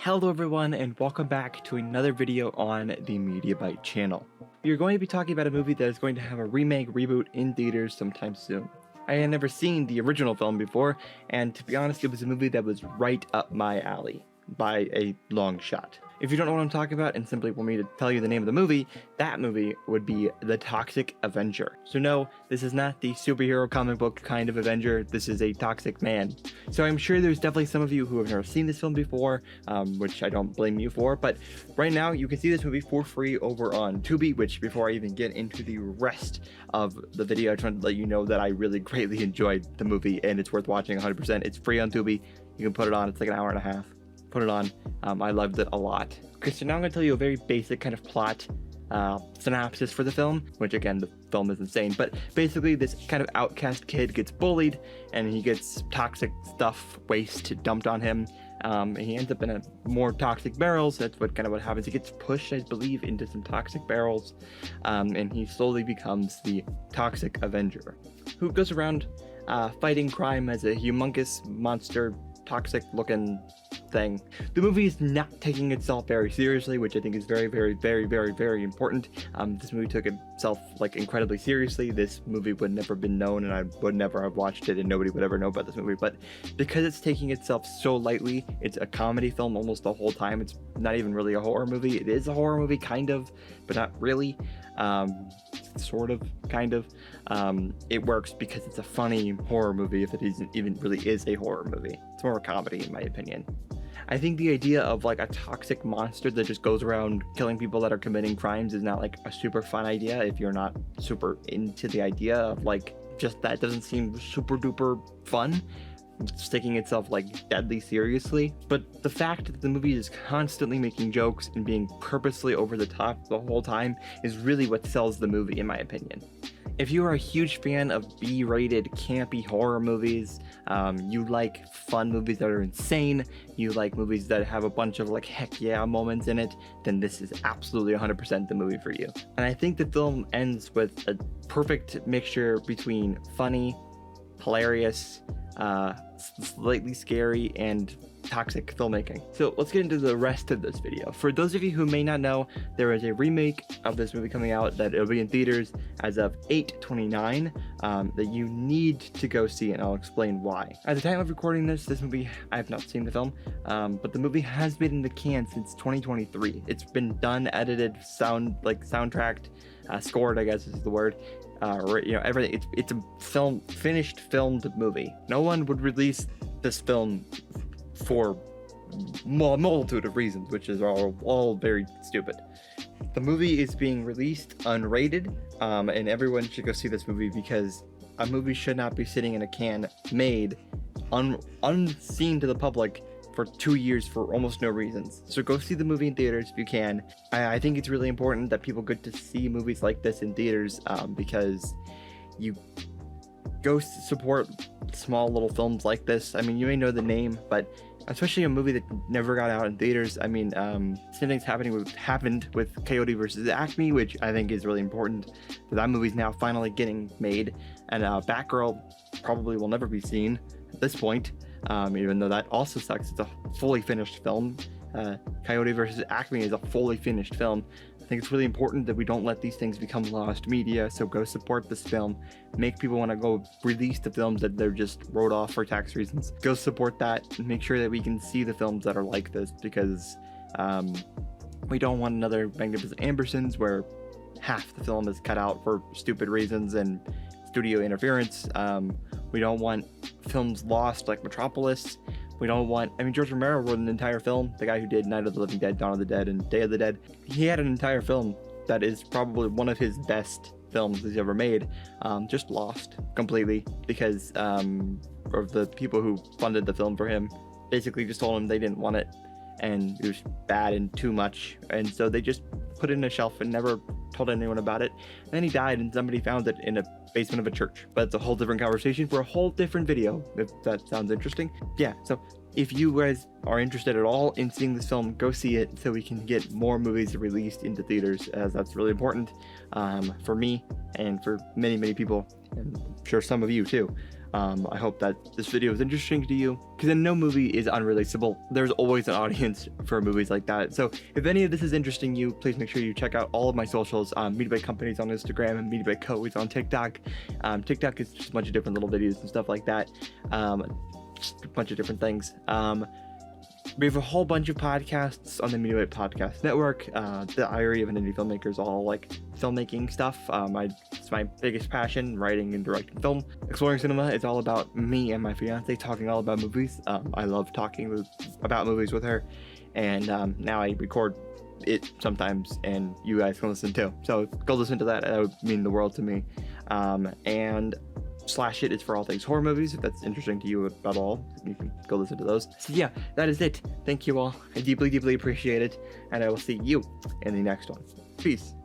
Hello everyone and welcome back to another video on the MediaBite channel. We are going to be talking about a movie that is going to have a remake reboot in theaters sometime soon. I had never seen the original film before, and to be honest, it was a movie that was right up my alley by a long shot. If you don't know what I'm talking about and simply want me to tell you the name of the movie, that movie would be The Toxic Avenger. So no, this is not the superhero comic book kind of Avenger, this is a toxic man. So I'm sure there's definitely some of you who have never seen this film before, which I don't blame you for, but right now you can see this movie for free over on Tubi, which before I even get into the rest of the video, I just wanted to let you know that I really greatly enjoyed the movie and it's worth watching 100%. It's free on Tubi, you can put it on, it's like an hour and a half. Put it on. I loved it a lot. Okay, so now I'm going to tell you a very basic kind of plot synopsis for the film, which again, the film is insane, but basically this kind of outcast kid gets bullied and he gets toxic stuff, waste dumped on him. And he ends up in a more toxic barrels. That's what happens. He gets pushed, I believe, into some toxic barrels, and he slowly becomes the Toxic Avenger, who goes around fighting crime as a humongous monster, toxic looking thing. The movie is not taking itself very seriously, which I think is very, very, very, very, very important. This movie took itself like incredibly seriously. This movie would never have been known and I would never have watched it and nobody would ever know about this movie, but because it's taking itself so lightly, it's a comedy film almost the whole time. It's not even really a horror movie. It is a horror movie kind of, but not really. Sort of, kind of. It works because it's a funny horror movie if it isn't even really is a horror movie. It's more a comedy in my opinion. I think the idea of like a toxic monster that just goes around killing people that are committing crimes is not like a super fun idea if you're not super into the idea of like just that. Doesn't seem super duper fun. It's taking itself like deadly seriously, but the fact that the movie is constantly making jokes and being purposely over the top the whole time is really what sells the movie in my opinion. If you are a huge fan of B-rated campy horror movies, you like fun movies that are insane, you like movies that have a bunch of like heck yeah moments in it, then this is absolutely 100% the movie for you. And I think the film ends with a perfect mixture between funny, hilarious, slightly scary, and toxic filmmaking. So let's get into the rest of this video. For those of you who may not know, there is a remake of this movie coming out that it'll be in theaters as of 8/29 that you need to go see, and I'll explain why. At the time of recording this movie, I have not seen the film, but the movie has been in the can since 2023. It's been done, edited, soundtracked, scored, I guess is the word. Everything. It's a finished filmed movie. No one would release this film for a multitude of reasons, which is all very stupid. The movie is being released unrated, and everyone should go see this movie because a movie should not be sitting in a can made unseen to the public for 2 years for almost no reasons. So go see the movie in theaters if you can. I think it's really important that people get to see movies like this in theaters, because you go support small little films like this. I mean, you may know the name, but especially a movie that never got out in theaters. I mean, same things happened with Coyote versus Acme, which I think is really important. That movie's now finally getting made, and Batgirl probably will never be seen at this point. Even though that also sucks. It's a fully finished film. Coyote versus Acme is a fully finished film. I think it's really important that we don't let these things become lost media, so go support this film. Make people want to go release the films that they're just wrote off for tax reasons. Go support that and make sure that we can see the films that are like this, because we don't want another Magnificent Ambersons where half the film is cut out for stupid reasons and studio interference. We don't want films lost like Metropolis. We don't want, George Romero wrote an entire film, the guy who did Night of the Living Dead, Dawn of the Dead, and Day of the Dead. He had an entire film that is probably one of his best films he's ever made, just lost completely because of the people who funded the film for him basically just told him they didn't want it and it was bad and too much, and so they just put it in a shelf and never told anyone about it. And then he died and somebody found it in a basement of a church, but it's a whole different conversation for a whole different video, if that sounds interesting. Yeah, so if you guys are interested at all in seeing this film, go see it so we can get more movies released into theaters, as that's really important for me and for many people, and I'm sure some of you too. I hope that this video is interesting to you, because no movie is unreleasable. There's always an audience for movies like that. So if any of this is interesting to you, please make sure you check out all of my socials. Media by Companies on Instagram and Media by Co is on TikTok. TikTok is just a bunch of different little videos and stuff like that. Just a bunch of different things. We have a whole bunch of podcasts on the Media by Podcast Network. The Diary of an Indie Filmmaker is all like filmmaking stuff. It's my biggest passion, writing and directing film. Exploring Cinema is all about me and my fiance talking all about movies. I love talking about movies with her, and now I record it sometimes, and you guys can listen too. So go listen to that. That would mean the world to me. And Slash It is for all things horror movies. If that's interesting to you at all, you can go listen to those. So yeah, that is it. Thank you all. I deeply, deeply appreciate it, and I will see you in the next one. Peace.